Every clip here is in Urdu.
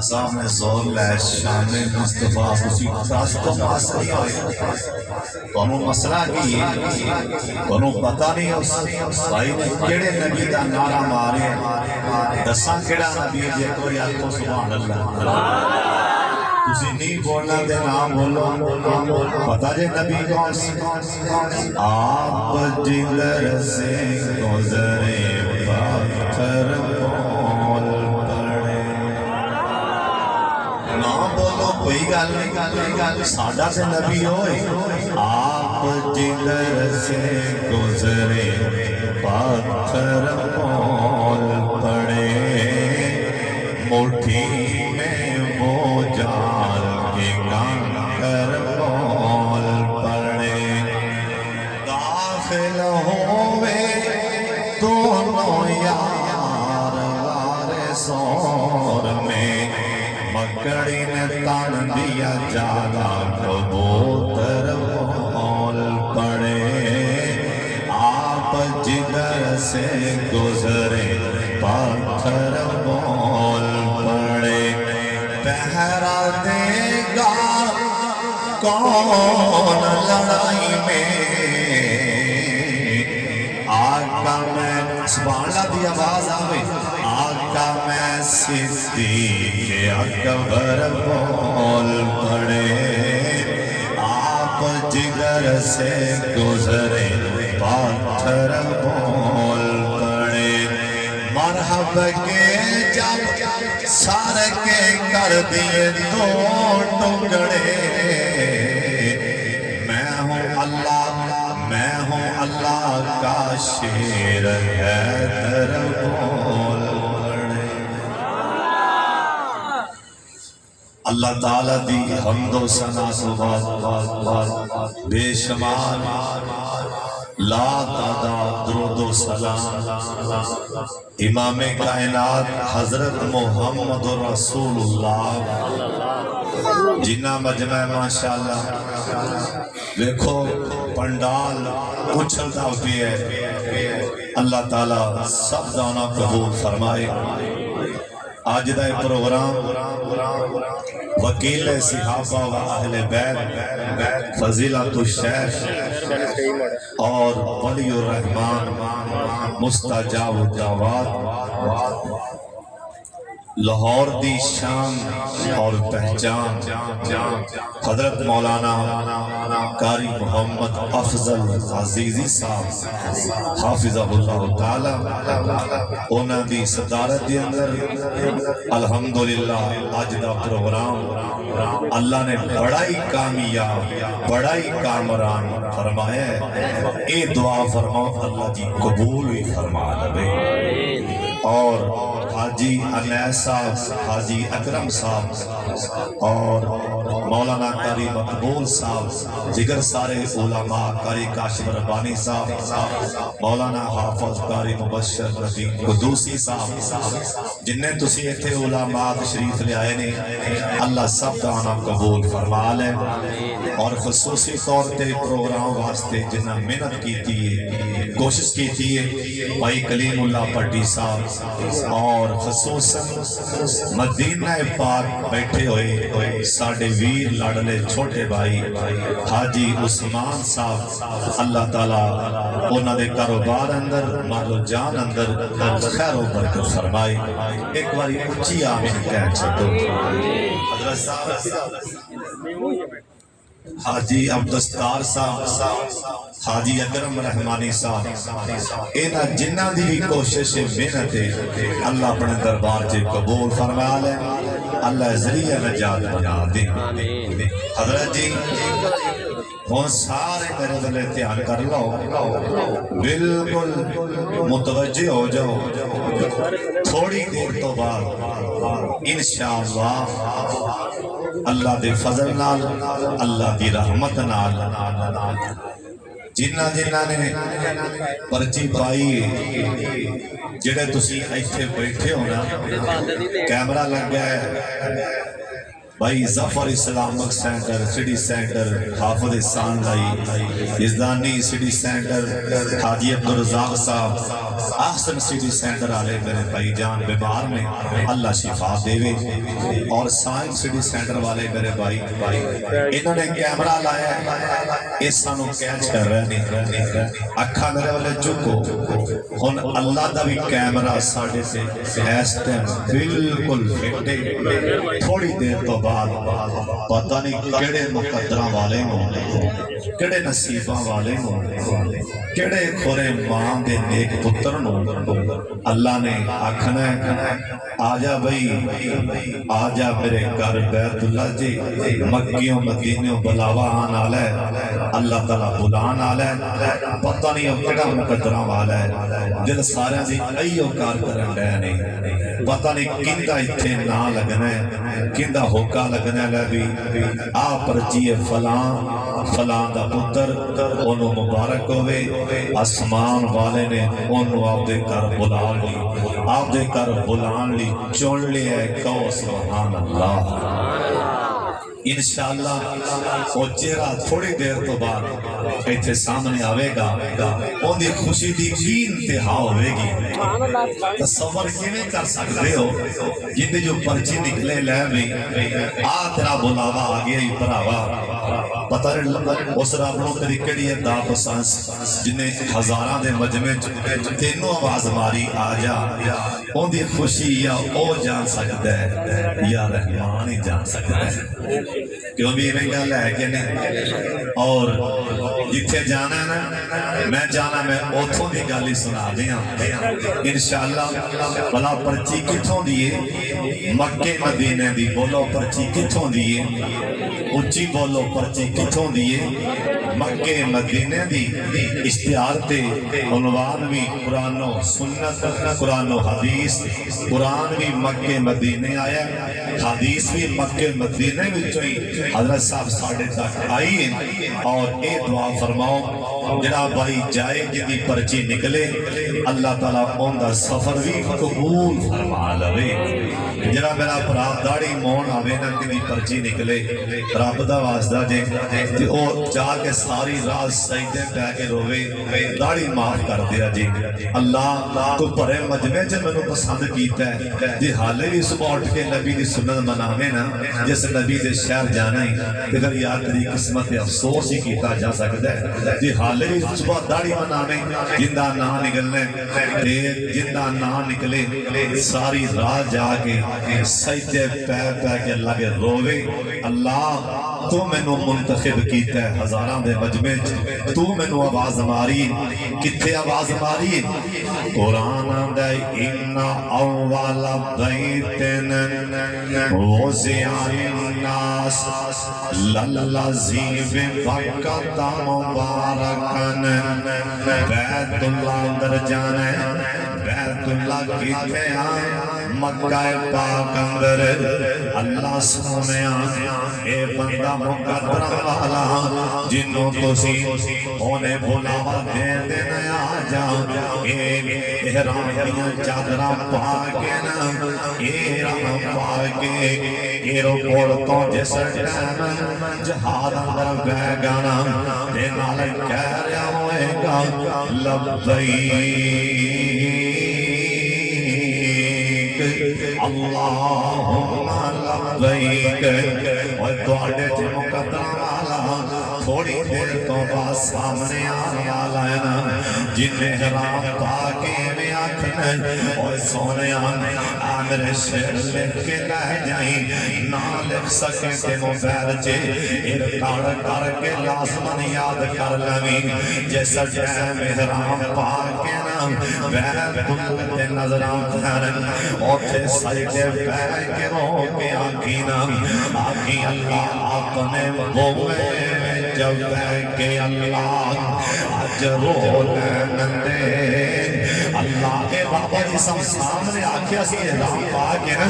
عذاب میں زور لے شان مصطفیٰ کسی راز تو پاس نہیں ہوئے تمہوں مسئلہ کی تمہوں پتہ نہیں اس بھائی نے کیڑے نبی دا نعرہ مارے دساں کیڑا نبی جے کوئی آتو سبحان اللہ تسی نہیں بولنا دے نام بولو پتہ جے نبی کون سی آپ جگر سے گزرے پتھر کوئی گل نہیں ساڈا تے نبی ہوئے آپ جگر سے گزرے پتھر مول پڑے مٹھی میں وہ جال کے کنکر مول پڑے داخل ہوئے دونوں یار وارے سور میں مکڑی نے تان دیا جالا کبوتر مول پڑے آپ جگر سے گزرے پتھر مول پڑے پہرا دے گا کون لڑائی میں آقا میں سبحان اللہ دی آواز آوے آقا میں صدیق اکبر بول پڑے آپ جگر سے گزرے پتھر بول پڑے مرحب کے جب سار کے کر دیے دو ٹکڑے میں ہوں اللہ کا شیر حیدر بول پڑے اللہ تعالیٰ دی حمد و ثنا صبح بے شمار لا تعداد درود و سلام امام کائنات حضرت محمد رسول اللہ جنہ مجمع ماشاءاللہ دیکھو پنڈال اچھلتا ہوتی ہے اللہ تعالیٰ سب دانا قبول فرمائے آج دا پروگرام وکیل صحابہ و اہل بیت فضیلت الشیخ اور ولی الرحمن مستجاب الدعوات لاہور دی شان اور پہچان حضرت مولانا قاری محمد افضل عزیزی صاحب حافظہ اللہ تعالی انہاں دی صدارت دی اندر الحمدللہ آج دا پروگرام اللہ نے بڑا ہی کامیاب بڑا ہی کامران فرمایا ہے اے دعا فرماؤ اللہ جی قبول بھی فرما لے اور حاجی انیس صاحب حاجی اکرم صاحب اور مولانا قاری مقبول صاحب جگر سارے علماء قاری کاشف ربانی صاحب مولانا حافظ قاری مبشر رفیق قدوسی صاحب جنہیں تسی ایتھے علماء شریف لے آئے نے اللہ سب دانا قبول فرما لے اور خصوصی طور تے پروگرام واسطے جنہ محنت کیتی ہے کوشش کیتی ہے بھائی کلیم اللہ پٹی صاحب اور خصوصاً مدینہ پاک بیٹھے ہوئے ساڑھے ویر لاڈلے چھوٹے بھائی حاجی عثمان صاحب اللہ تعالیٰ انہوں نے کاروبار اندر مال و جان اندر خیر و برکت فرمائی ایک باری اچھی آمین کہہ چھتو حضرت صاحب حاجی عبدالستار صاحب حاجی اکرم رحمانی صاحب اینا جنہ دی بھی کوشش محنت ہے اللہ اپنے دربار سے قبول فرما لے اللہ ذریعہ نجات بنا دے حضرت جی وہ سارے میرے دلے تیار کر لو بالکل متوجہ ہو جاؤ تھوڑی دیر تو بعد انشاءاللہ اللہ دے فضل نال اللہ دی رحمت نال جنہ نے پرچی پائی جڑے تسی ایتھے بیٹھے ہو نا کیمرہ لگ گیا ہے بھائی ظفر اسلامک سینٹر سٹی سینٹر حافظ احسان لائی ازدانی سٹی سینٹر حاجی عبدالرزاق صاحب احسن سٹی سینٹر والے میرے بھائی جان بیمار میں اللہ شفا دے اور سائنس سٹی سینٹر والے میرے بھائی انہوں نے کیمرہ لایا ہے اس سانو کیچ کر رہے ہیں اکھا میرے والے چکو ہن اللہ دا بھی کیمرہ ساڑھے سے اس ٹائم بالکل فٹے تھوڑی دیر تو پتہ نہیں کیڑے مقدرہ والے ہوں کیڑے نصیبہ والے ہوں کیڑے کھورے ماں دے نیک پتر ہوں اللہ نے آکھنا ہے آجا بھئی آجا میرے گھر بیت اللہ جی مکیوں مدینیوں بلاوا آن آلے اللہ تعالیٰ بلان آلے پتہ نہیں اب کیڑا مقدرہ والا ہے دل سارے دی ایو کار کرن رہے نہیں پتہ نہیں کندہ اتھے نہ لگنا ہے کندہ ہوکا لگنے لگی آپ پرچیے فلان دا پتر انہوں مبارک ہوئے آسمان والے نے انہوں آپ دے کر بلان لی آپ دے کر بلان لی چون لے کہو سبحان اللہ انشاءاللہ وہ چہرہ تھوڑی دیر تو بعد ایتھے سامنے آوے گا ان دی خوشی دی کی انتہا ہوئے گی تصور کیویں کر سکتے ہو جن جو پرچی نکلے لے بھی تیرا بلاوا آ گیا ہی بھراوا پتہ نہیں اس رب نو تیری کیڑی ہے دا پسانس جنہیں ہزاراں دے مجمع تینوں آواز ماری آ جا ان دی خوشی یا او جان سکتا ہے یا رحمان ہی جان سکتا ہے کیوں بھی میں گل ہے کہ نہیں اور جتھے جانا ہے نا میں جانا میں اوتھوں دی گالی سنا دیا انشاءاللہ بلا پرچی کتھوں دیئے مکے مدینے دی بولو پرچی کتھوں دیئے اچھی بولو پرچی کتھوں دیئے مکے مدینے دی اشتہار تے عنوان بھی قرآن و سنت قرآن و حدیث قرآن بھی مکے مدینے آیا حدیث بھی مکے مدینے بھی حضرت صاحب ساڑھے تک آئی ہیں اور اے دعا فرماؤ جناب بھائی جائے جدی پرچی نکلے اللہ تعالیٰ ان دا سفر بھی قبول فرما لوے جناب میرا پراب داڑی مون آوے نا جدی پرچی نکلے رب دا واسدہ جے تے او جا کے ساری راز سجدے پہ کے روے داڑی معاف کر دیا جی اللہ تو پرے مجمع جے میں نے پسند کیتا ہے جی حالے بھی صبح اٹھ کے نبی دی سنت مناوے نا جیسے نبی دے شہر جانا ہی اگر یاد تری قسمت افسوس ہی کیتا جا سکتا ہے جی حالے بھی صبح داڑی مناوے جندہ نہ نکلنے جندہ نہ نکلے ساری رات جا کے سجدے پہ کے اللہ کے روے اللہ تو میں نو منتخب کیتا ہے ہزاراں دے مجمع تو میں نو آواز ماری کتھے آواز ماری قرآن دے اِنَّ اَوَّلَ بَيْتٍ وُزِعَ لِلنَّاسِ لَلَّذِي بِبَكَّةَ مُبَارَكًا بیت اللہ اندر جانے بیت اللہ کیتے آئے مکہ پاک اندر اللہ سونے اے بندہ مقدر والا جنوں تو سی انہیں بلاوا دے دینے آ جا اے احرام دیا چادرہ پاکے نا احرام پاکے ایرو پورتوں جیسے ٹائم جہاد اندر بے گانا دے نالے کہہ رہا ہوئے گا لبئی اللہم لبیک اور دوڑے تھے مقدر والا تھوڑی دیر تو بعد سامنے آنے والا ہے نا جنہیں حرام پاکے میں آکھنے اور سونے آمر شیر لکھ کے لہ جائیں نہ لکھ سکے تے موبیل چے ارکاڑ کر کے لازمن یاد کر لویں جیسا ٹائم حرام پاکے نا بیت کلتے نظران تھرن اوٹھے سجدے پہ کے رو کے آگینا آگی اللہ اپنے بوئے جب بے کے اللہ اجرو لینندے اللہ کے بابا جی سب سامنے آکھیا سی احرام پاکے نا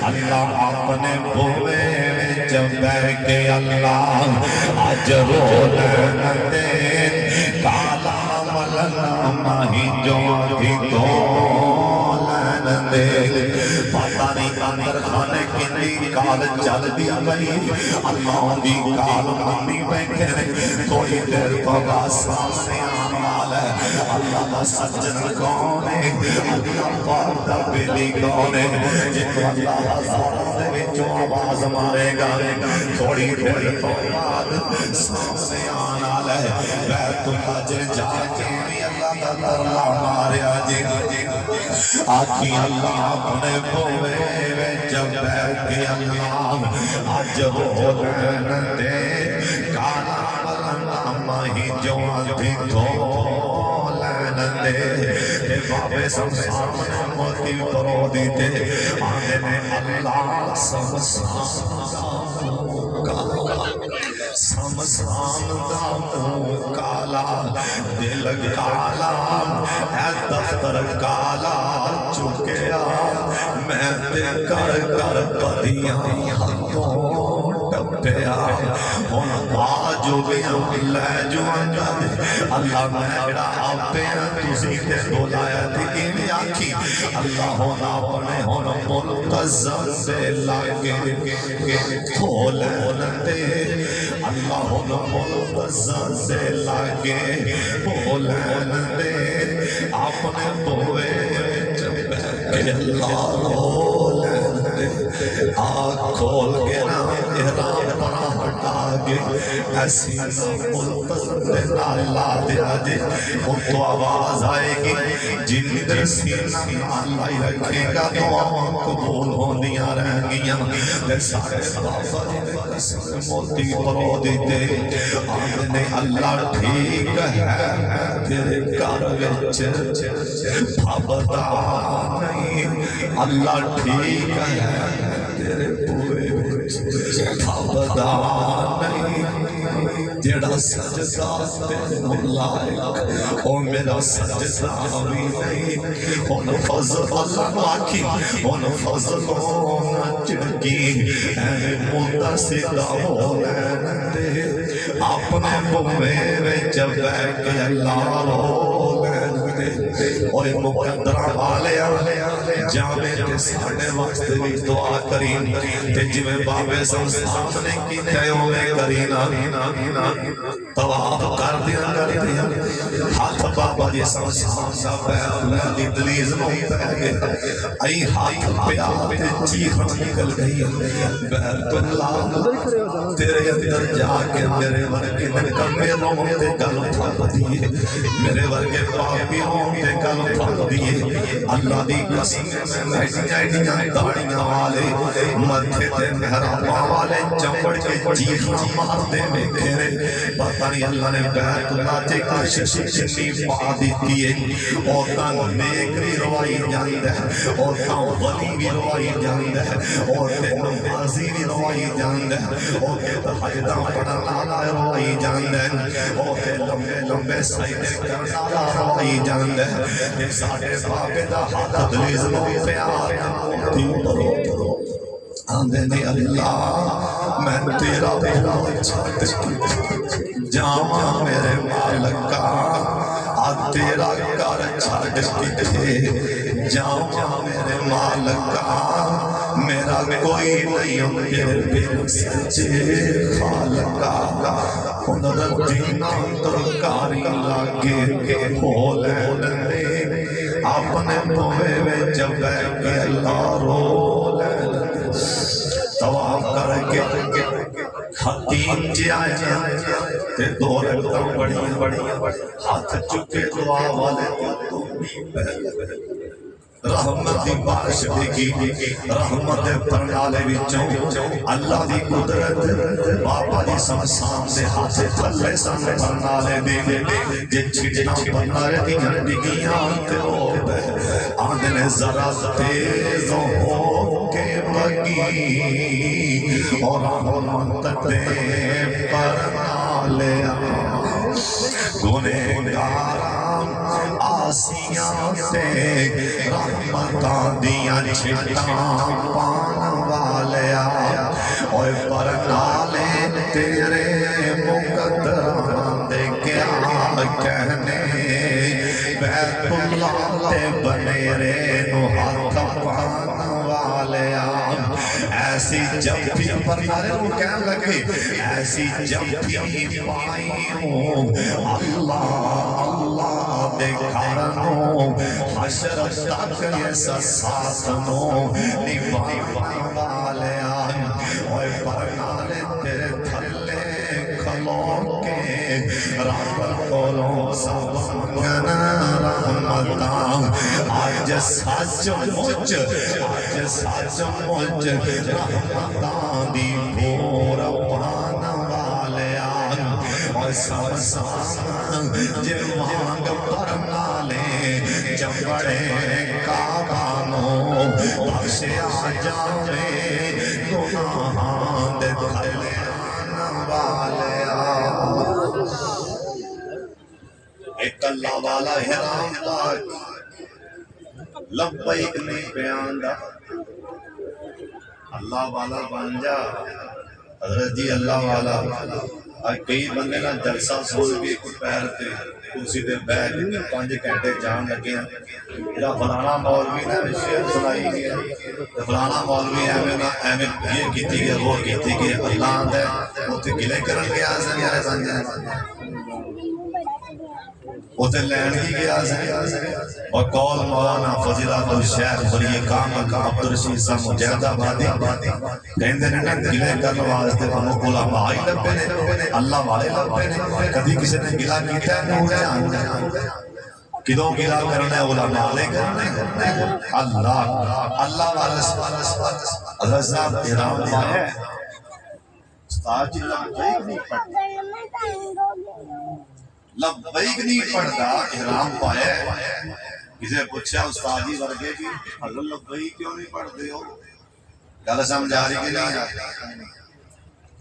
اللہ اپنے بوئے جب بے کے اللہ اجرو لینندے کالا ملنا ماہی جو تھی تو لین دے پتہ نہیں اندر خانے کنی کال چل دی گئی اللہ دی کال منی بیٹھے تھوڑی دیر تو سامنے آنا ہے اللہ دا سجن کون ہے اللہ پاک دا بیلی کون ہے جنہوں اللہ ہزاروں دے وچوں آواز مارے گا تھوڑی دیر تو بعد سامنے آنا ہے بیت اللہ جا کے بھی اللہ دا ترلا ماریا جی آکھی اللہ اپنے بوے جب بیٹھ کے اللہ آج ہو لین دے کانا ملنا ماہی جو آدھی دھو لین دے بابے سب سامنے موتی پرو دیتے آنے میں اللہ سمسان دامو کالا دل کالا ہے دفتر کالا چکیا میں دل کر پدیاں ہاتھوں ٹپیا ہون آجو بھی لے جو انجد اللہ میرا آپے تُسی تے بولایا تھی انہیں آکھی اللہ ہونا پڑے ہونا منتظر سے لگے کھولن دے اللہ ہونا منتظر سے لگے کھولن دے اپنے بوئے کہ اللہ کھولن دے آنکھ کھول کے نا احرام پڑا ہٹا گے ایسی منتظر اللہ دیا جے ان تو آواز آئے گی جن در سینہ اللہ ہی رکھے گا دعا قبول ہوندیاں رہ گیاں دے سارے بابا جی نے قسم موتی پرو دیتے آدھنے اللہ ٹھیک ہے تیرے کار وچ بھابتا نہیں اللہ ٹھیک ہے تیرے پوئے بھابتا نہیں جیڑا سجدہ تیرے لائق او میرا سجدہ بھی نہیں ان فضل اللہ آکھی ان فضل ہونا چڑکی اے مدہ سدہ ہو لین دے اپنے بوے جب بیٹھ کے اللہ رو لین دے اور مقدرہ والے جامعے تے ساڑھے وقت بھی دعا کریں تے جویں بابے سب سامنے کی تے ہوئے کرینا طواف کر دیا ہاتھ بابا جی سب سامنے پیر دی دلیز نو پیر گئے ای ہاتھ پیار چیخ نکل گئی بیت اللہ تیرے اندر جا کے میرے ورگے نکمے رون تے گل تھا دیئے میرے ورگے پاپی رون تے گل تھا دیئے اللہ دی قسم میں ایڈیاں داڑیاں والے مدھے تے محراباں والے چمڑ کے چیخاں مار دے میں گھرے پتہ نہیں اللہ نے بیت اللہ تے کشش چنی پا دیتی ہے اوتاں نیک بھی روائی جاند ہے اوتاں ولی بھی روائی جاند ہے اوتے نمازی بھی روائی جاند ہے اوتے تحجدہ پڑھنا روائی جاند ہے اوتے لمبے لمبے سائدے کرنا روائی جاند ہے یہ ساڑھے بابے دا ہاتھ دلیز نو پیار دی پرو آندے نے اللہ میں تیرا بہت چھاٹ جاما میرے مالکا آج تیرا کار چھاٹ کتے جاما میرے مالکا میرا کوئی نہیں میرے بے سچے خالقا خندر دینا ترکاری لاگے بولن دے اپنے بوئے جب بیٹھے اللہ رولن تواف کر کے حتیم جی آئے تے دو رکھتاں بڑی ہاتھ چکے دعا والے رحمت دی بارش دیکھی رحمت پرنالے وچوں اللہ دی قدرت بابا جی سمسان دے ہاتھ تھلے سامنے پرنالے دے جے چھڑنا پرنالے دی گھنڈگیاں تے ہو بے آدھنے ذرا تیز ہو کے بگی اور رحمت دے پرنالے گنہگاران آسیاں تے رحمتاں دیاں چھٹاں پان والیا اور پرنالے تیرے مقدران دے کیا کہنے بیت اللہ تے بنیرے نو ہاتھ ایسی جب بھی پرکارے وہ کہنے لگے ایسی جب بھی پائی ہوں اللہ اللہ دے کارنوں حشر تک ایسا ساتھنوں نبھائی والے آن اوے پرکارے تیرے تھلے کھلوں کے رحمت کولوں سب منگنا رحمتاں آج سچ مجھ رحمتاں دی بھور پانا والے آن اور سب سان جے مانگ پرنا لے جبڑے کعبانوں بخشے آ جاوے گناہاں دے دھلے آن والے آن ایک اللہ والا حرام پاک لبیک نہیں بیان دا اللہ والا بن جا حضرت جی اللہ والا آج کئی بندے نا جلسہ سن کے ایک پیر تے کرسی تے بیٹھ کے 5 گھنٹے جان لگے ہیں یا فلانا مولوی نے شعر سنائی گیا فلانا مولوی ایویں یہ کیتی گیا وہ کیتی گیا اللہ دے اوتے گلے کرن گیا سن یار سن اوتے لین کی گیا سن اور قول مولانا فضیلت الشیخ بری کامل کا عبدالرشید صاحب مجاہد آبادی کہندے نے نا گلے کرن واسطے بنو علماء ہی لبے نے اللہ والے لبے نے کبھی کسی نے گلا کیتا ہے نور جان کدوں گلا کرنا ہے علماء والے کرنا ہے اللہ والے حضرت صاحب احرام پایا استاد جی لبیک نہیں پڑھتا لبیک نہیں پڑھتا احرام پایا کسی پوچھا استاد جی ورگے کی حضرت لبیک کیوں نہیں پڑھتے ہو گل سمجھا رہی کہ نہیں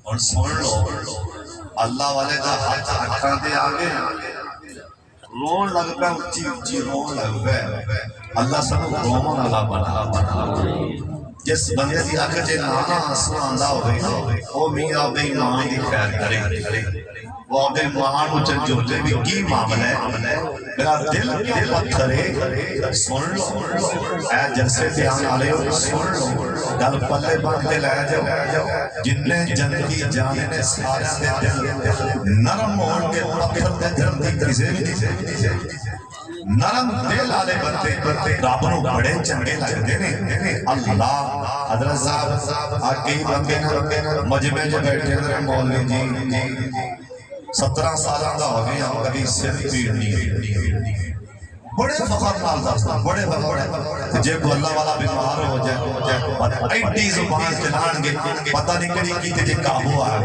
اور سن لو اللہ والے کا ہاتھ اکھاں تے آگے رون لگ پیا اچھی اچھی رون لگ پیا اللہ سب رون والا بنا جس بندے دی اکھ چ نانا آسمان دا ہوئے او میاں بے ایمان دی خیر کرے وہ اپنے ماں کو چنجوتے بھی کی معاملہ ہے میرا دل کیا پتھر ہے سن لو اے جلسے پہ آنے والے ہو سن لو گل پلے بن کے لے جاؤ جننے جنتی جانے نے سارے دے دل نرم ہون کے پتھر دے جنتی کسے بھی نہیں نرم دل آلے بنتے رب نو بڑے چنگے لگتے نے اللہ حضرت صاحب آج کئی بندے مجمع جو بیٹھے ہیں مولوی جی 17 سالہ دا ہو گیا کبھی سر پیڑ نہیں بڑے فخر نال دستا بڑے فخر جے کو اللہ والا بیمار ہو جائے ایڈی زبان چلان گے پتہ نہیں کری کی تے جے قابو آ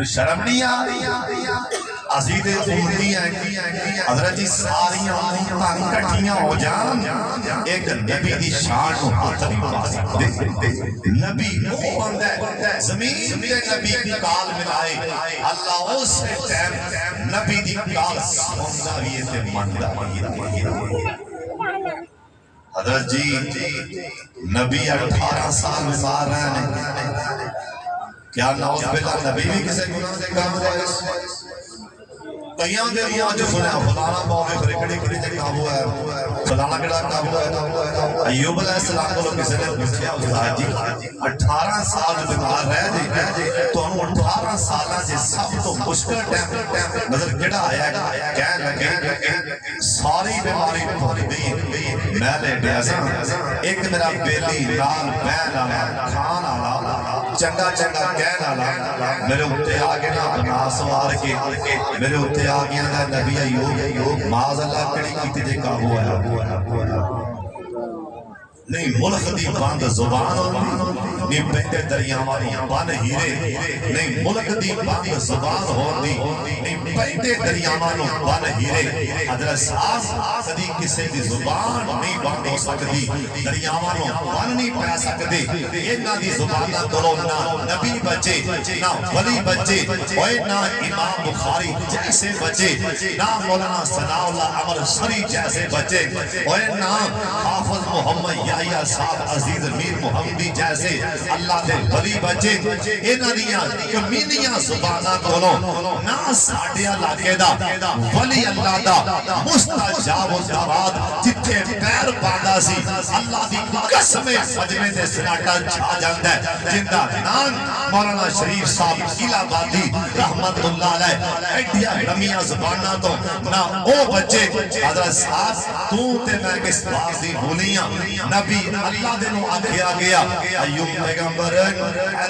شرم نہیں آ رہی عزیز امتی ہیں حضرت جی ساری امتاں کٹھیاں ہو جان ایک نبی دی شان کو ہاتھ نہیں پا سکتے نبی وہ بندہ ہے زمین میں نبی کی کال ملائے اللہ اس ٹائم نبی دی کال سننا بھی تے مندا حضرت جی نبی 18 سال بیمار رہے کیا نعوذ باللہ نبی بھی کسی گناہ سے کام ہوئے کئیاں دے منہ جو سنیا فلانا موقع کھڑی کھڑی تے قابو ہے فلانا کیڑا قابو ہے ایوب علیہ السلام کو کسی نے پوچھا استاد جی 18 سال بیمار رہ جی تو 18 سالاں دے سب تو مشکل ٹائم نظر کیڑا آیا کہنے لگے ساری بیماری بھول گئی میں لے گیا ایک میرا بیلی نال بہن والا کھان والا چنگا چنگا کہنا والا میرے اوتے آگے نا بنا سوار کے میرے اوتے آگے نا نبی ایوب معاذ اللہ کڑی کیتے جے قابو آیا نہیں ملک دی بند زبان ہوندی نہیں پہتے دریاواں بن ہیرے نہیں ملک دی بند زبان ہوندی نہیں پہتے دریاواں بن ہیرے حضرت صاحب کدی کسی دی زبان نہیں بند ہو سکتی دریاواں بن نہیں پا سکتے انہاں دی زباناں کرو نہ نبی بچے نہ ولی بچے اوے نہ امام بخاری جیسے بچے نہ مولانا ثناء اللہ عمر شری جیسے بچے اوے نہ حافظ محمد یحییٰ صاحب عزیز میر محمدی جیسے اللہ دے ولی بچے انہاں دیاں کمینیاں زباناں کولوں نہ ساڈے علاقے دا ولی اللہ دا مستجاب الدعوات جتھے پیر پاندا سی اللہ دی قسم مجمع تے سناٹا چھا جاندا ہے جندا نام مولانا شریف صاحب قلعہ آبادی رحمت اللہ علیہ ایڈیاں لمیاں زباناں تو نہ او بچے حضرت صاحب تو تے میں کس بات دی بھولیاں نبی اللہ دے نو آکھیا گیا ایوب پیغمبر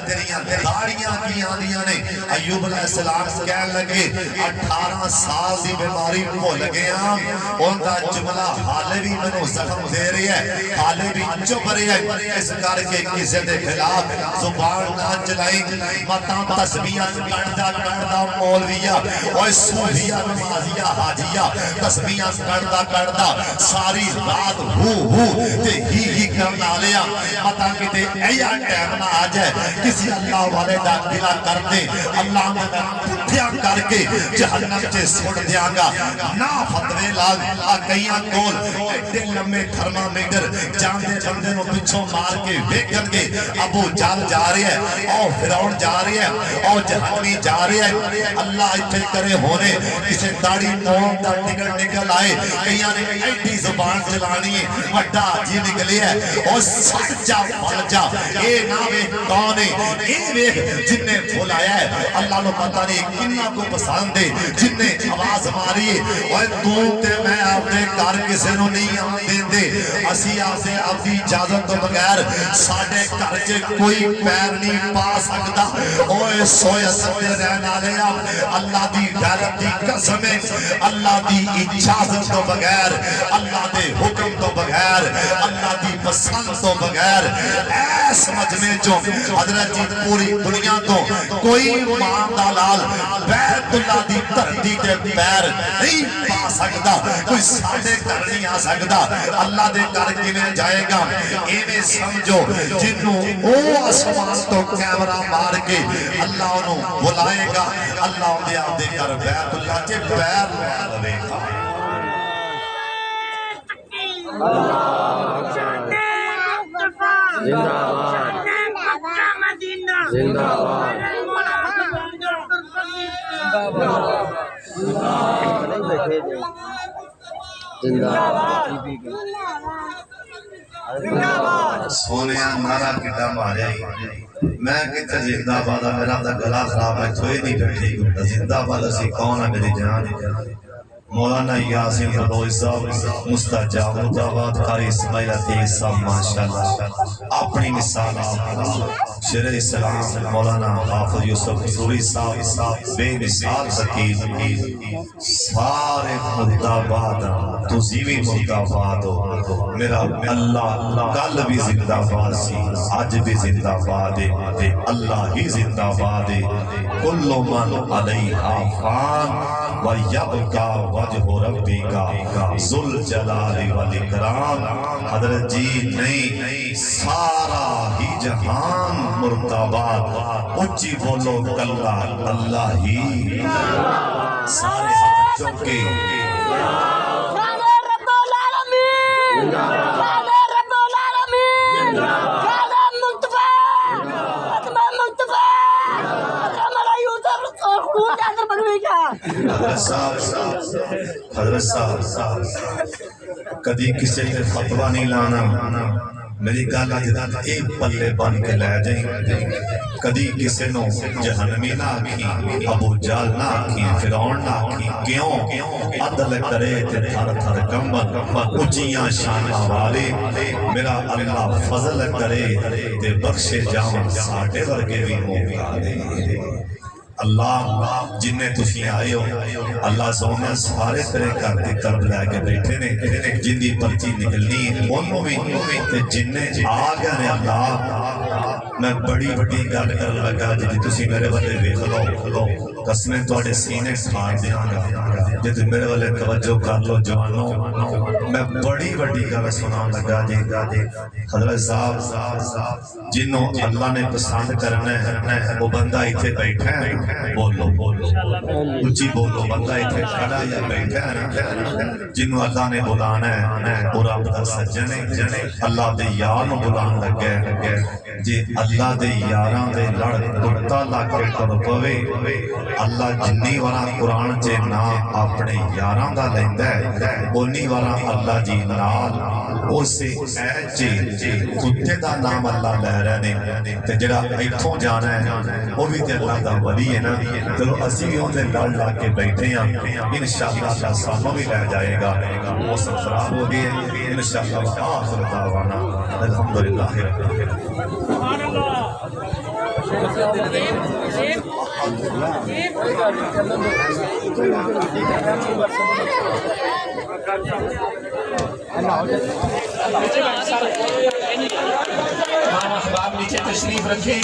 تیریاں داڑیاں کی آندیاں نے ایوب علیہ السلام کہنے لگے 18 سال دی بیماری بھول گیا ان دا جملہ حالے بھی منو زخم دے رہی ہے حالے بھی چپ رہی ہے اس کر کے کسی دے خلاف زبان نہ چلائی متاں تسبیحاں کڑدا مولویہ اوے صوفیہ نمازیہ حاجیہ تسبیحاں کڑدا ساری رات ہو تے ہی کرنا لیا متاں کتے ایا ٹائم نہ آ جائے کسی اللہ والے دا گلا کر دے اللہ میں پٹھیاں کر کے جہنم سے سٹ دیاں گا نہ فتوے لا کئیاں کول ایڈے لمبے تھرمامیٹر جاندے بندے نو پچھوں مار کے ویکھن گے ابو جہل جا رہی ہے او فرعون جا رہی ہے او جہنمی جا رہی ہے اللہ ایتھے کرے ہونے کسے داڑھی مون دا ٹکٹ نکل آئے کئیاں نے ایڈی زبان چلانی ہے وڈا جی نکلے ہے او سچ جا پھل جا اے نہ ویکھ کون ہے اے ویکھ جن نے بلایا ہے اللہ نو پتہ نہیں کنا کو پسند ہے جن نے آواز ماری ہے اوے تو تے میں اپنے گھر کسے نو نہیں آن دیندے اسی آسے اپنی اجازت تو بغیر ساڈے گھر چ کوئی پیر نہیں پا سکتا اوے سوئے ستے رہنا لیا اللہ دی غیرت دی قسم اللہ دی اجازت تو بغیر اللہ دے حکم تو بغیر اللہ دی پسند تو بغیر ایس مجمع چوں حضرت جی پوری دنیا تو کوئی ماں دا لال بیت اللہ دی دھرتی تے پیر نہیں پا سکتا کوئی ساڈے گھر نہیں آ سکتا اللہ دے گھر کیویں جائے گا ایویں سمجھو جنوں او آسمان تو کیمرہ مار کے اللہ انہوں بلائے گا اللہ دے آپ دے گھر بیت اللہ کے پیر لوے گا سونیا نارا کٹا ماریا میں کہتا زندہ آباد میرا دا گلا خراب ہے تو ہی نہیں بیٹھی زندہ آباد اسی کون ہے میری جان مولانا یاسین بلوچ صاحب مستجاب الدعوات قاری اسماعیل عتیق صاحب ماشاءاللہ اپنی مثال شیر اسلام مولانا حافظ یوسف حضوری صاحب بے مثال حکیم سارے مدعباد تزیوی مدعباد ہو میرا اللہ کل بھی زندہ باد سی آج بھی زندہ باد ہے اللہ ہی زندہ باد ہے کل من علیہا فان وَيَبْقَى وَجْهُ رَبِّكَ ذُو الْجَلَالِ وَالْإِكْرَامِ حضرت جی نہیں سارا ہی جہان مرتبات اچھی بولو کلا اللہ ہی سارے بچوں کے رب العالمین رب العالمین مصطفیٰ حضرت صاحب کدی کسی نے فتوہ نہیں لانا میری گالا جدا ایک پلے بن کے لے جائیں کدی کسی نو جہنمی نہ آکھی ابو جال نہ آکھی فرعون نہ آکھی کیوں عدل کرے تے تھر تھر کمبن اچیاں شانہ والے میرا اللہ فضل کرے تے بخشے جاؤں ساٹھے ورگے بھی موقع دے اللہ جنہیں تسی آئے ہو اللہ سونے سارے طرح کرتے کرب لے کے بیٹھے نے جن دی پرچی نکلنی انہوں بھی جنہیں آ گئے اللہ میں بڑی وڈی گل کرن لگا جی تسی میرے والے ویکھ لو قسمیں تواڈے سینے پھاڑ دیاں گا جے تسی میرے والے توجہ کر لو جوانو میں بڑی وڈی گل سنان لگا جی حضرت صاحب جنوں اللہ نے پسند کرنا ہے وہ بندہ ایتھے بیٹھا ہے بولو اونچی بولو بندہ ایتھے کھڑا یا بیٹھا ہے جنوں اللہ نے بلانا ہے وہ رب دا سجن ہے اللہ دے یار نوں بلان لگے جی اللہ دے یاراں دے لڑ کتا لا کے ٹر پوے اللہ جنی والا قرآن چے نا اپنے یاراں دا لیندا ہے اونی والا اللہ جی نال اسے اے جی کتے دا نام اللہ لے رہے نے تے جڑا ایتھوں جانا ہے وہ بھی تے اللہ دا ولی ہے نا چلو اسی بھی اون دے لڑ لا کے بیٹھے ہیں انشاءاللہ اللہ سانوں بھی لے جائے گا وہ سب خراب ہو گئے انشاءاللہ آخر دعوانا الحمدللہ سبحان اللہ احباب نیچے تشریف رکھیں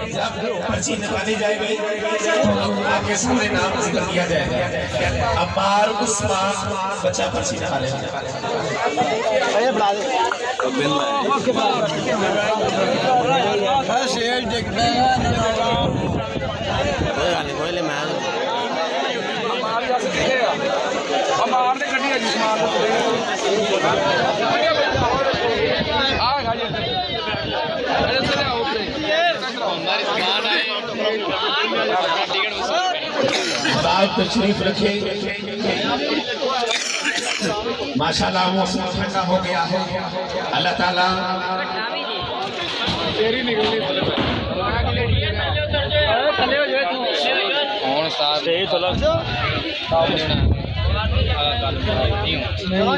جب پرچی نکالی جائے گی تو آپ کے سامنے نام ذکر کیا جائے گا عمار عثمان بچہ پرچی نکالے آپ تشریف رکھیں ماشاءاللہ موسم ٹھنڈا ہو گیا ہے اللہ تعالیٰ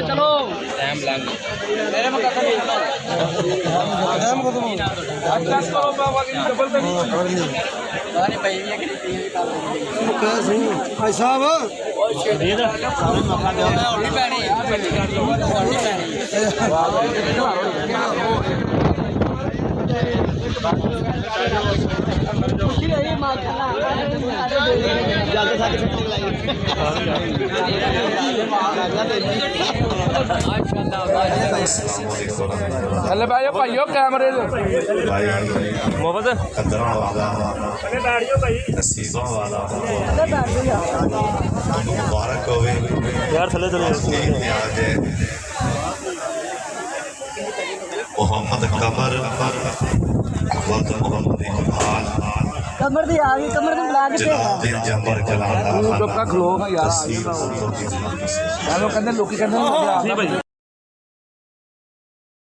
چلو اللہ بھائی بھائیو کیمرے بھائی قدروں والا نصیبوں والا مبارک ہوئے یار تھلے چلے آج محمد قمر وقت محمد اقبال کمر دی آ گئی کمر دی بلا کے جناب دل جمبر کلام کھلو گا یار تصویر لوکی کہندے